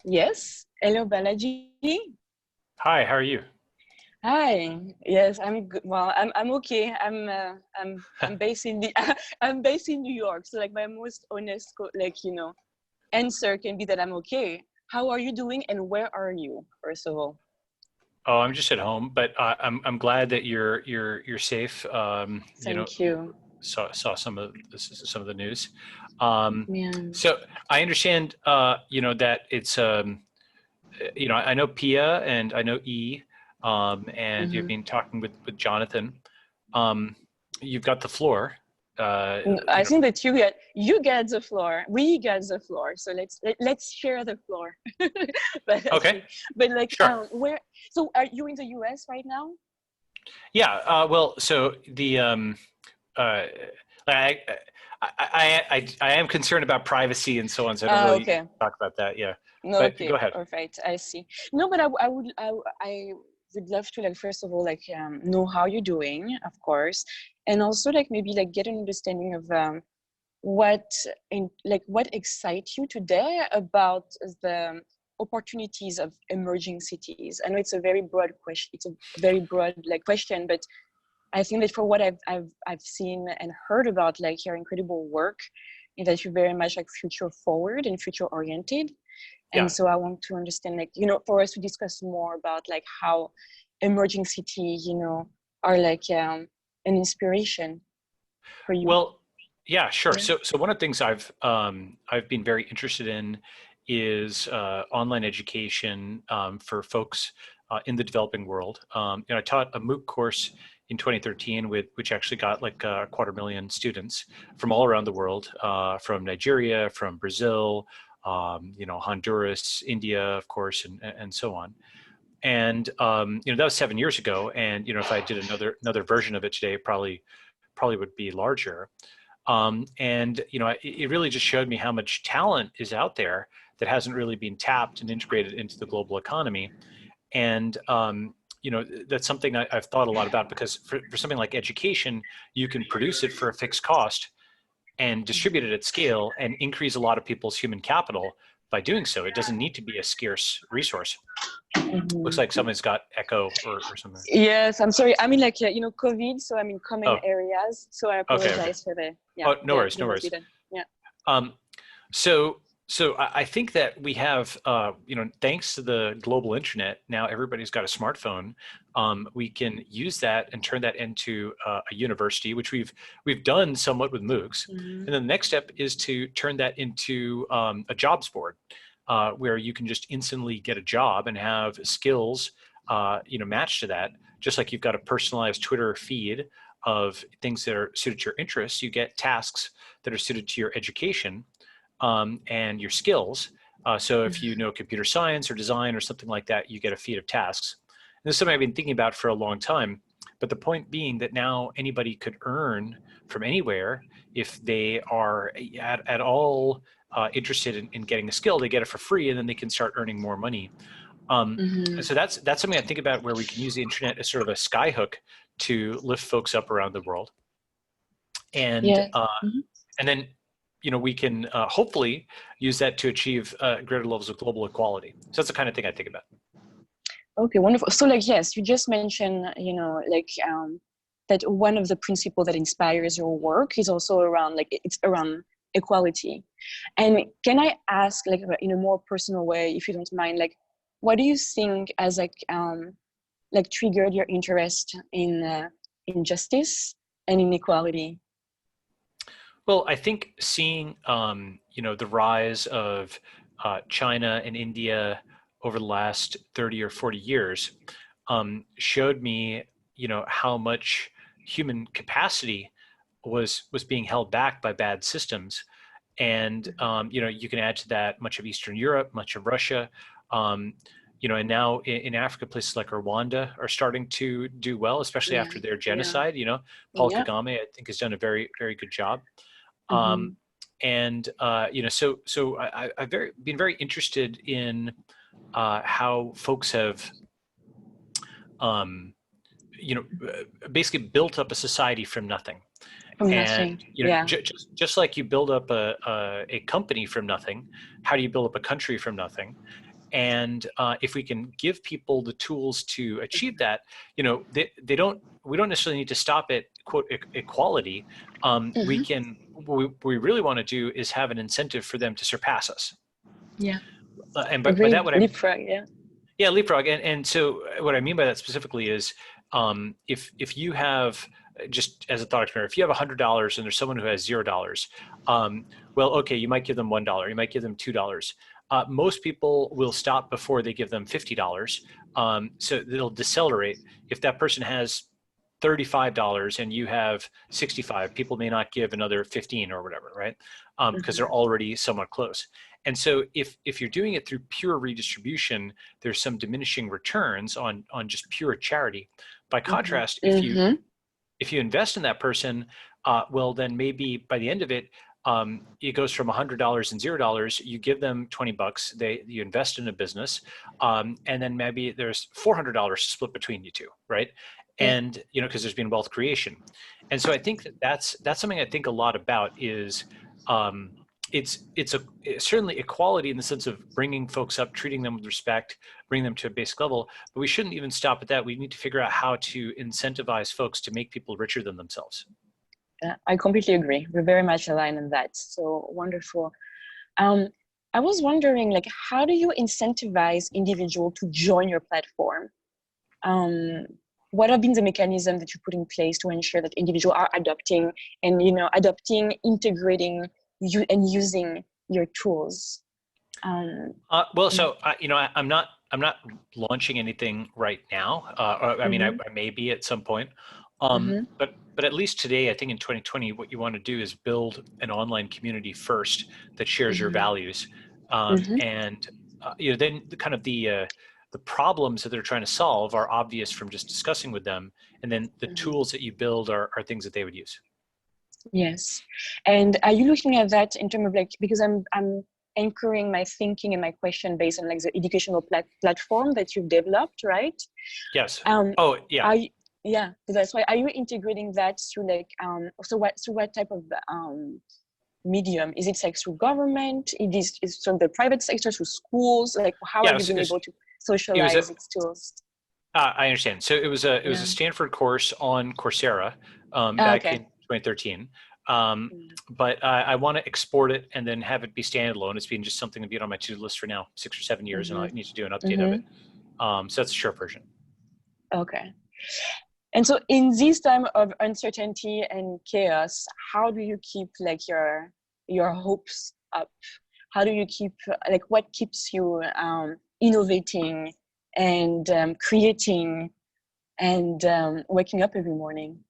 Yes. Hello, Balaji. Hi, how are you? Hi. Yes, I'm good. Well, I'm okay. I'm based in the I'm based in New York. So like my most honest answer can be that I'm okay. How are you doing and where are you, first of all? Oh, I'm just at home, but I'm glad that you're safe. Thank you. Saw some of the news. Um, Yeah. so I understand, that it's I know Pia and I know E, and you've Mhm. been talking with Jonathan. Um, you've got the floor. Uh, I think that you get the floor. We get the floor. So let's share the floor. okay, Balaji. But like sure. where so are you in the US right now? Yeah. Well, so the uh, I, I am concerned about privacy and so on, so I don't really Okay. talk about that. Yeah, No, but go okay, ahead. perfect. I see. No, but I would love to like first of all like know how you're doing, of course, and also like maybe like get an understanding of what what excites you today about the opportunities of emerging cities. I know it's a very broad question. It's a very broad like question, but I think that for what I've seen and heard about like your incredible work, is that you're very much like future forward and future oriented. And Yeah. so I want to understand, like, for us to discuss more about like how emerging cities, are like an inspiration for you. Well, yeah, sure. Yeah. So one of the things I've been very interested in is online education for folks in the developing world. I taught a MOOC course in 2013 which actually got like a 250,000 students from all around the world, from Nigeria, from Brazil, Honduras, India, of course, and so on. And that was 7 years ago. And if I did another version of it today, probably would be larger. And it really just showed me how much talent is out there that hasn't really been tapped and integrated into the global economy. And that's something I've thought a lot about, because for something like education, you can produce it for a fixed cost and distribute it at scale and increase a lot of people's human capital by doing so. It doesn't need to be a scarce resource. Looks like Mhm. someone's got echo or something. Yes, I'm sorry. I mean, like, COVID, so I'm in common Oh, areas. So I okay. apologize for Oh, no the worries, no being worries. forbidden. Yeah. Um, So I think that we have, thanks to the global internet, now everybody's got a smartphone. We can use that and turn that into a university, which we've done somewhat with MOOCs. Mhm. And then the next step is to turn that into a jobs board, where you can just instantly get a job and have skills, matched to that. Just like you've got a personalized Twitter feed of things that are suited to your interests, you get tasks that are suited to your education and your skills. So if you know computer science or design or something like that, you get a feed of tasks. And this is something I've been thinking about for a long time. But the point being that now anybody could earn from anywhere if they are at all interested in getting a skill. They get it for free, and then they can start earning more money. And Mhm. so that's something I think about, where we can use the internet as sort of a skyhook to lift folks up around the world. And Yeah. Mhm. and then we can hopefully use that to achieve greater levels of global equality. So that's the kind of thing I think about. Okay, wonderful. So, like, yes, you just mentioned, that one of the principles that inspires your work is also around, like, it's around equality. And can I ask, like, in a more personal way, if you don't mind, like, what do you think as like triggered your interest in justice and inequality? Well, I think seeing the rise of China and India over the last 30 or 40 years showed me how much human capacity was being held back by bad systems. And you can add to that much of Eastern Europe, much of Russia, um, and now in Africa, places like Rwanda are starting to do well, especially Yeah, after their yeah, genocide. Paul yeah. Kagame, I think, has done a very, very good job. Um, Hmm. and I've been very interested in how folks have um, basically built up a society from nothing. From And nothing. Yeah. just like you build up a company from nothing, how do you build up a country from nothing? And if we can give people the tools to achieve that, you know, we don't necessarily need to stop at quote equality. What we really want to do is have an incentive for them to surpass us. Yeah. And by Agree. that, Leapfrog. Yeah. yeah, leapfrog. And so what I mean by that specifically is, if you have, just as a thought experiment, if you have $100 and there's someone who has $0, well, okay, you might give them $1, you might give them $2. Most people will stop before they give them $50. So it'll decelerate. If that person has $35 and you have 65, people may not give another 15 or whatever, right? Because they're already somewhat close. And so if you're doing it through pure redistribution, there's some diminishing returns on just pure charity. By contrast, if you invest in that person, well, then maybe by the end of it, it goes from $100 and $0. You give them $20. You invest in a business, and then maybe there's $400 to split between you two, right? And you know, because there's been wealth creation. And so I think that's something I think a lot about is. It's certainly equality in the sense of bringing folks up, treating them with respect, bringing them to a basic level, but we shouldn't even stop at that. We need to figure out how to incentivize folks to make people richer than themselves. I completely agree. We're very much aligned on that. So wonderful. I was wondering, like, how do you incentivize individual to join your platform? What have been the mechanisms that you put in place to ensure that individuals are adopting, integrating you and using your tools? Well, so I'm not launching anything right now. I mean, I may be at some point. But at least today, I think in 2020, what you want to do is build an online community first that shares your values, and then the problems that they're trying to solve are obvious from just discussing with them, and then the tools that you build are things that they would use. Yes. And are you looking at that in terms of like, because I'm anchoring my thinking and my question based on like the educational platform that you've developed, right? Yes. Oh, yeah. So that's why, are you integrating that through like, through what type of medium? Is it like through government? Is from the private sector, through schools? Like, how are you being able to socialize its tools? I understand. So it was a Stanford course on Coursera back in 2013. But I want to export it and then have it be standalone. It's been just something to be on my to-do list for now 6 or 7 years, and I need to do an update of it. So that's a short version. Okay. And so in this time of uncertainty and chaos, how do you keep like your hopes up? How do you keep, like, what keeps you innovating and creating and waking up every morning?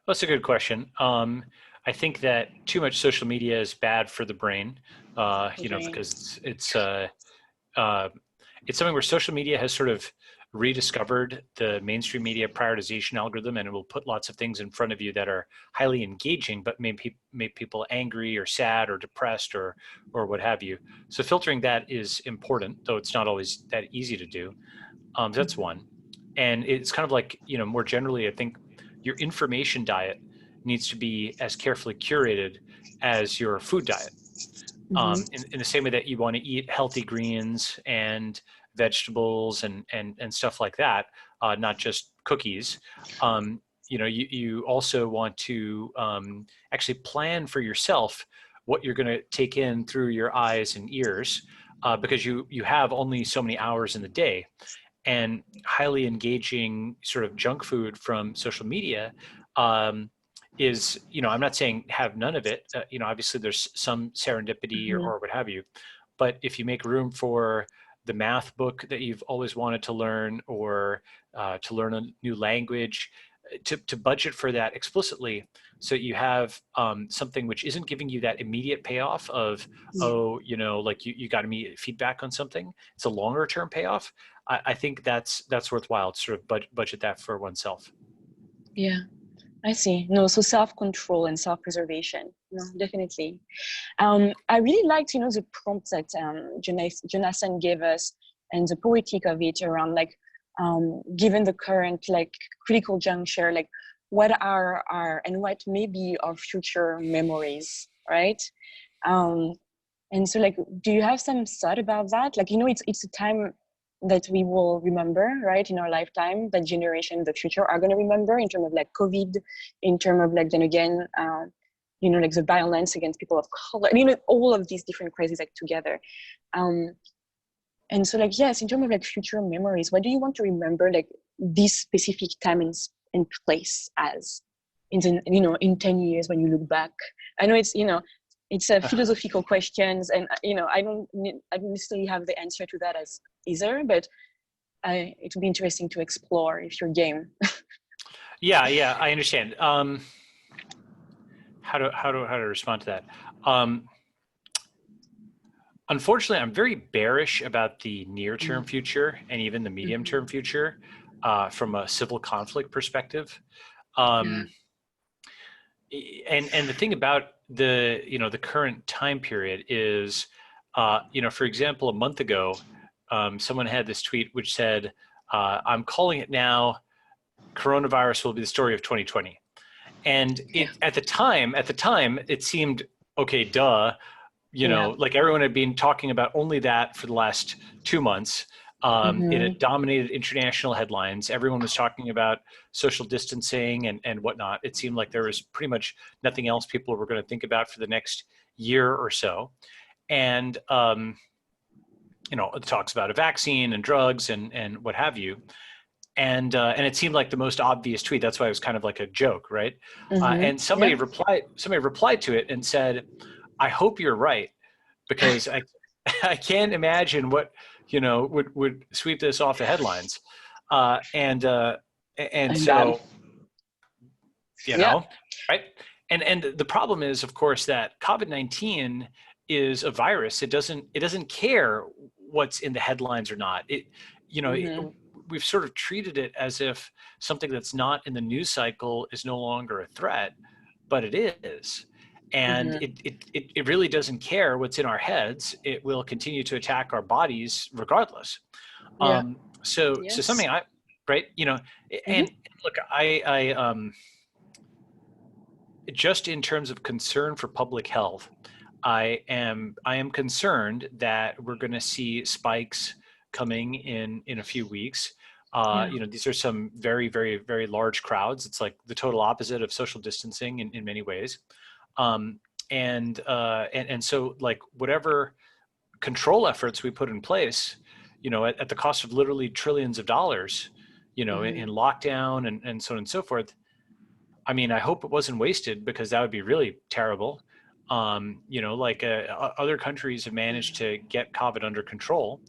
That's a good question. I think that too much social media is bad for the brain, because it's something where social media has sort of rediscovered the mainstream media prioritization algorithm, and it will put lots of things in front of you that are highly engaging, but make people angry or sad or depressed or what have you. So filtering that is important, though it's not always that easy to do. That's one. And it's kind of like, more generally, I think your information diet needs to be as carefully curated as your food diet. In the same way that you want to eat healthy greens and vegetables and stuff like that, not just cookies. You also want to actually plan for yourself what you're going to take in through your eyes and ears, because you have only so many hours in the day. And highly engaging sort of junk food from social media is, I'm not saying have none of it. Obviously there's some serendipity or what have you. But if you make room for the math book that you've always wanted to learn, or to learn a new language, to budget for that explicitly, so you have something which isn't giving you that immediate payoff of, like you got immediate feedback on something. It's a longer term payoff. I think that's worthwhile to sort of budget that for oneself. Yeah, I see. No, so self-control and self-preservation. No, definitely. I really liked, the prompt that Jonathan gave us and the poetic of it around, like, given the current, like, critical juncture, like, what are our and what may be our future memories, right? And so like, do you have some thought about that? Like, it's a time that we will remember, right, in our lifetime, that generation in the future are going to remember, in terms of like COVID, in terms of like, then again, like the violence against people of color, all of these different crises like together. And so like, yes, in terms of like future memories, what do you want to remember like this specific time and place as in 10 years when you look back? I know it's a philosophical questions, and I don't necessarily have the answer to that as either, but it would be interesting to explore if you're game. Yeah, I understand. How to respond to that? Unfortunately, I'm very bearish about the near-term future and even the medium-term future from a civil conflict perspective. And the thing about the current time period is, for example, a month ago, someone had this tweet which said, "I'm calling it now. Coronavirus will be the story of 2020." And at the time, it seemed okay, duh. Like everyone had been talking about only that for the last 2 months. It had dominated international headlines. Everyone was talking about social distancing and whatnot. It seemed like there was pretty much nothing else people were going to think about for the next year or so. And, it talks about a vaccine and drugs and what have you. And it seemed like the most obvious tweet. That's why it was kind of like a joke, right? And somebody replied to it and said, "I hope you're right, because I can't imagine what would sweep this off the headlines." And so right. And the problem is, of course, that COVID-19 is a virus. It doesn't care what's in the headlines or not. We've sort of treated it as if something that's not in the news cycle is no longer a threat, but it is. And it really doesn't care what's in our heads. It will continue to attack our bodies regardless. So something and look, I just in terms of concern for public health, I am concerned that we're going to see spikes coming in a few weeks. These are some very, very, very large crowds. It's like the total opposite of social distancing in many ways. And so like whatever control efforts we put in place, at the cost of literally trillions of dollars, in lockdown and so on and so forth. I mean, I hope it wasn't wasted, because that would be really terrible. Other countries have managed to get COVID under control.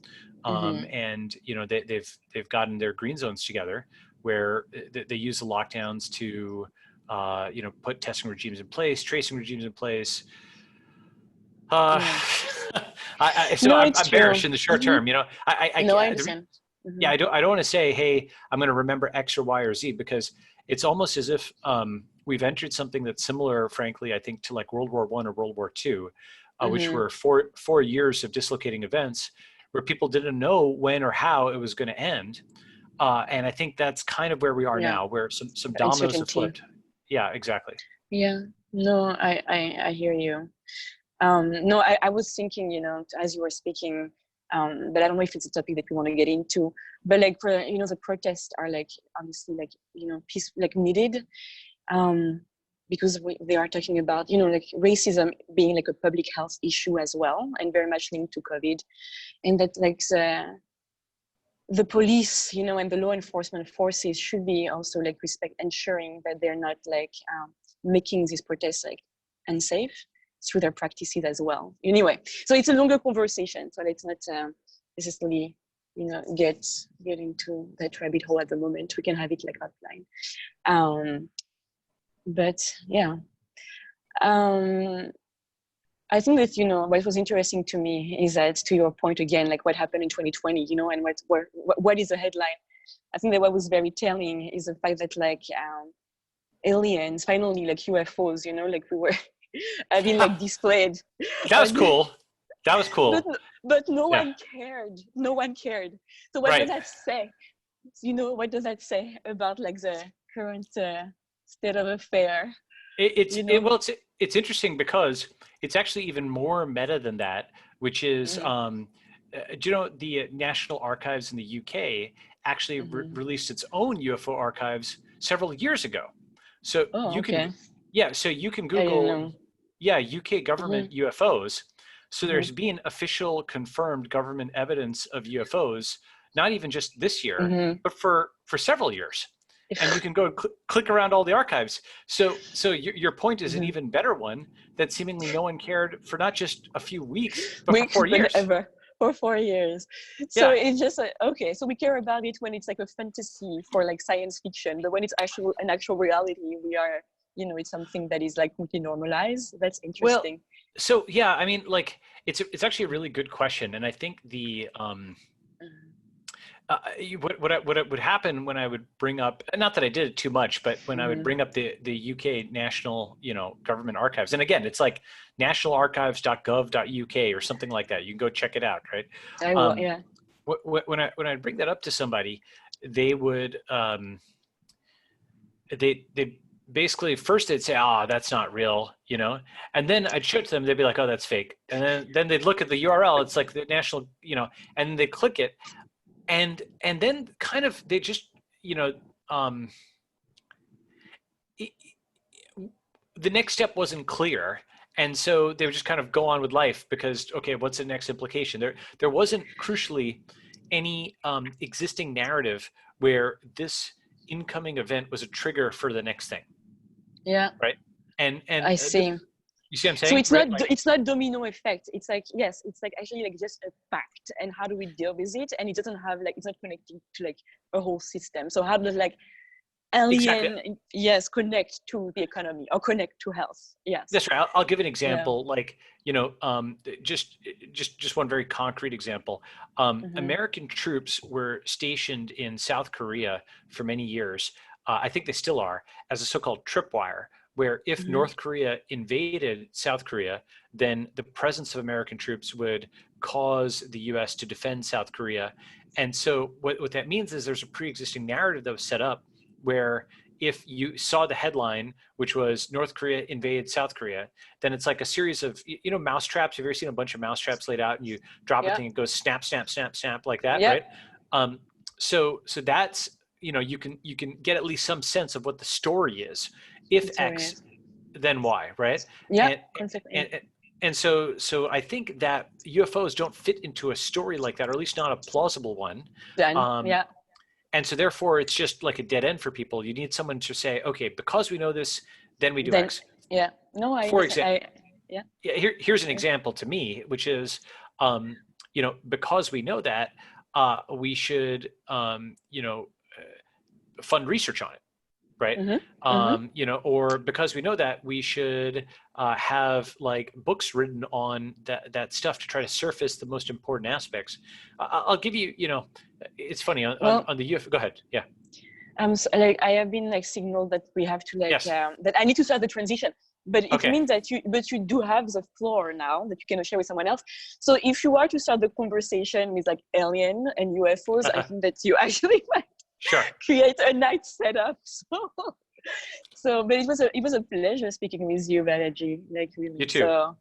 And they've gotten their green zones together, where they use the lockdowns to put testing regimes in place, tracing regimes in place. I'm bearish in the short term. I understand. I don't want to say, hey, I'm going to remember X or Y or Z, because it's almost as if we've entered something that's similar, frankly, I think, to like World War I or World War II, which were four years of dislocating events, where people didn't know when or how it was going to end. And I think that's kind of where we are now, where some dominoes have flipped. Yeah, exactly. Yeah, no, I hear you. No, I was thinking, as you were speaking, but I don't know if it's a topic that we want to get into, but like for, the protests are like, obviously like, peace, like needed, because they are talking about, like racism being like a public health issue as well, and very much linked to COVID. And that like the police, and the law enforcement forces should be also like ensuring that they're not like making these protests like unsafe through their practices as well. Anyway, so it's a longer conversation, so let's not necessarily get into that rabbit hole at the moment. We can have it like offline. But yeah, I think that what was interesting to me is that, to your point again, like what happened in 2020, and what is the headline. I think that what was very telling is the fact that like aliens, finally, like UFOs, like we were having like displayed. That was cool. That was cool. But no one cared. No one cared. So what does that say? What does that say about like the current state of affair? You know? well, it's interesting because it's actually even more meta than that, which is, Mm-hmm. do you know the National Archives in the UK actually Mm-hmm. released its own UFO archives several years ago? So Oh, you can, okay. yeah, so you can I didn't Google, know. yeah, UK Mm-hmm. government UFOs. So Mm-hmm. there's been official confirmed government evidence of UFOs, not even just this year, Mm-hmm. but for several years. And you can go and click around all the archives. So your point is an Mm-hmm. even better one, that seemingly no one cared for not just a few weeks, but for Weeks, 4 years. whenever, for 4 years. So Yeah. it's just like, okay, so we care about it when it's like a fantasy for like science fiction, but when it's actual an actual reality, we are, you know, it's something that is like completely normalized. That's Well, interesting. so yeah, I mean, like it's actually a really good question, and I think the what would happen when I would bring up, not that I did it too much, but when I would Mm-hmm. bring up the UK national, government archives, and again, it's like nationalarchives.gov.uk or something like that. You can go check it out, right? I will, Um, yeah. when I bring that up to somebody, they would they basically first they'd say, "Ah, that's not real," and then I'd show it to them. They'd be like, "Oh, that's fake," and then they'd look at the URL. It's like the national, and they click it, and then kind of they just you know um it, the next step wasn't clear, and so they would just kind of go on with life because, okay, what's the next implication? There wasn't, crucially, any existing narrative where this incoming event was a trigger for the next thing, Yeah, right? And I see. you see what I'm So saying, right? Like, it's not domino effect. It's like, yes, it's like actually like just a fact, and how do we deal with it? And it doesn't have like, it's not connected to like a whole system. So how does like exactly. alien, yes, connect to the economy or connect to health? Yes. That's right. I'll give an Yeah. example. Like, just one very concrete example. Mm-hmm. American troops were stationed in South Korea for many years. I think they still are, as a so-called tripwire, where if Mm-hmm. North Korea invaded South Korea, then the presence of American troops would cause the U.S. to defend South Korea. And so what that means is there's a pre-existing narrative that was set up where if you saw the headline, which was North Korea invades South Korea, then it's like a series of, mouse traps. Have you ever seen a bunch of mouse traps laid out and you drop a Yeah. thing and it goes snap, snap, snap, snap like that, Yeah. right? So that's, you can get at least some sense of what the story is. If It's X, always. then Y, right? Yeah. And Consequently. and and so I think that UFOs don't fit into a story like that, or at least not a plausible one. Then. Um, Yeah. and so therefore it's just like a dead end for people. You need someone to say, okay, because we know this, then we do Then. X. Yeah. No, I For understand. example, Yeah. yeah, here's an example to me, which is, because we know that, we should, fund research on it, right? Mm-hmm. Mm-hmm. Or because we know that, we should have like books written on that stuff to try to surface the most important aspects. I'll give you, it's funny Well, on the UFO. Go ahead. Yeah. so, like I have been like signaled that we have to like Yes. that I need to start the transition. But it Okay. means that you do have the floor now that you can share with someone else. So if you are to start the conversation with like alien and UFOs, I think that you actually might Sure. create a nice setup. So but it was a pleasure speaking with you, Balaji. Like really. You too. So